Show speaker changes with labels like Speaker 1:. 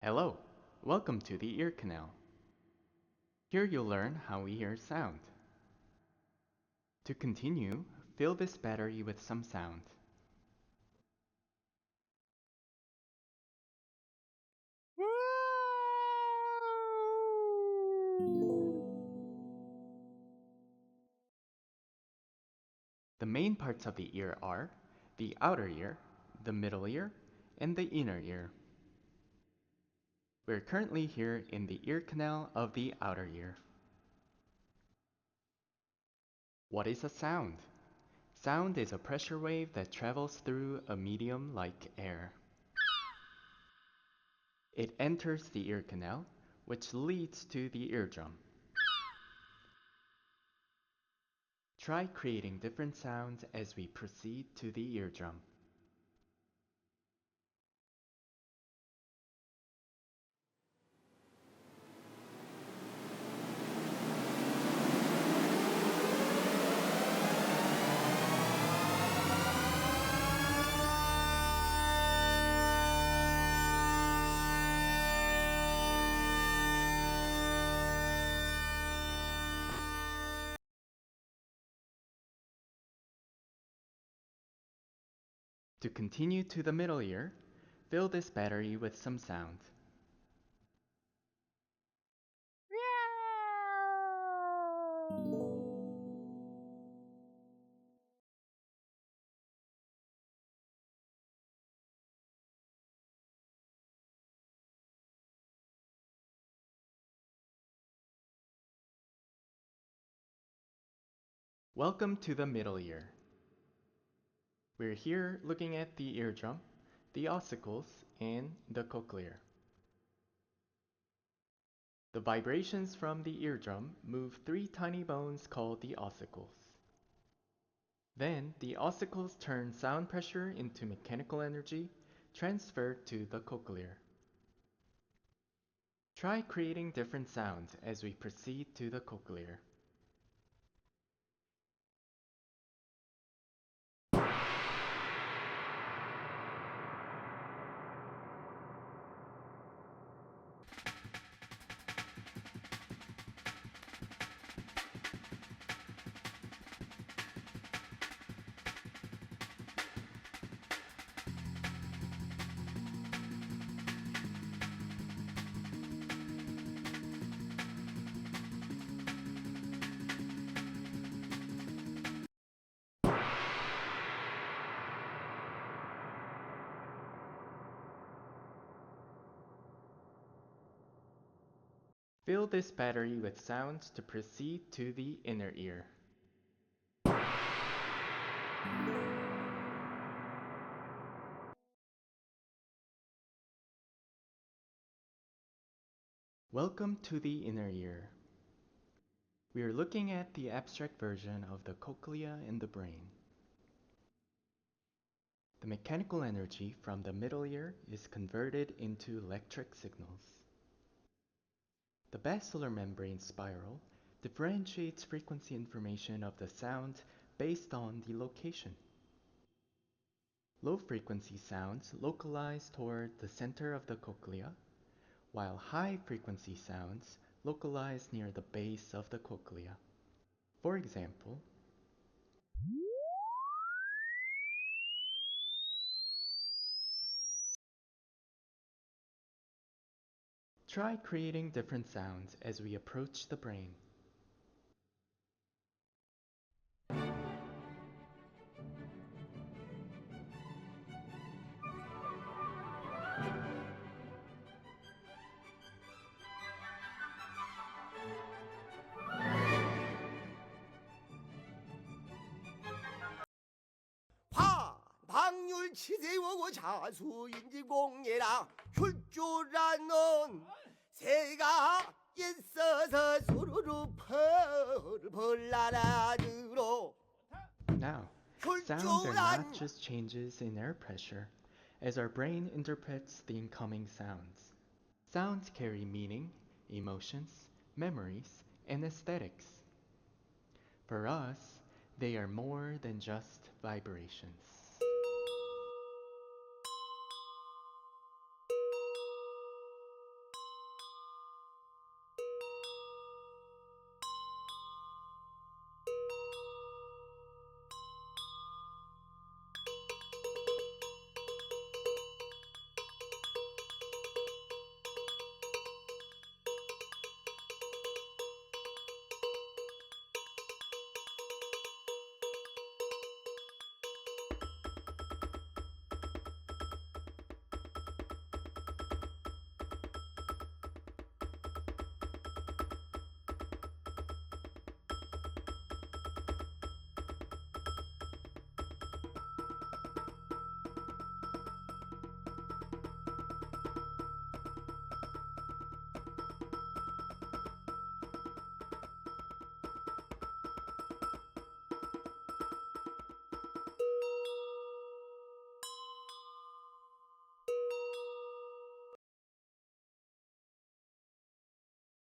Speaker 1: Hello, welcome to the ear canal. Here you'll learn how we hear sound. To continue, fill this battery with some sound. The main parts of the ear are the outer ear, the middle ear, and the inner ear. We're currently here in the ear canal of the outer ear. What is a sound? Sound is a pressure wave that travels through a medium like air. It enters the ear canal, which leads to the eardrum. Try creating different sounds as we proceed to the eardrum. To continue to the middle ear, fill this battery with some sound. Welcome to the middle ear. We're here looking at the eardrum, the ossicles, and the cochlear. The vibrations from the eardrum move three tiny bones called the ossicles. Then, the ossicles turn sound pressure into mechanical energy transferred to the cochlear. Try creating different sounds as we proceed to the cochlear. Fill this battery with sounds to proceed to the inner ear. Welcome to the inner ear. We are looking at the abstract version of the cochlea in the brain. The mechanical energy from the middle ear is converted into electric signals. The basilar membrane spiral differentiates frequency information of the sound based on the location. Low frequency sounds localize toward the center of the cochlea, while high frequency sounds localize near the base of the cochlea. For example, try creating different sounds as we approach the brain.
Speaker 2: 방률 치세우고 자수인지공예라 훌조라는 새가 있어서 수루루 펄펄나라으로
Speaker 1: Now, sounds are not just changes in air pressure, as our brain interprets the incoming sounds. Sounds carry meaning, emotions, memories, and aesthetics. For us, they are more than just vibrations.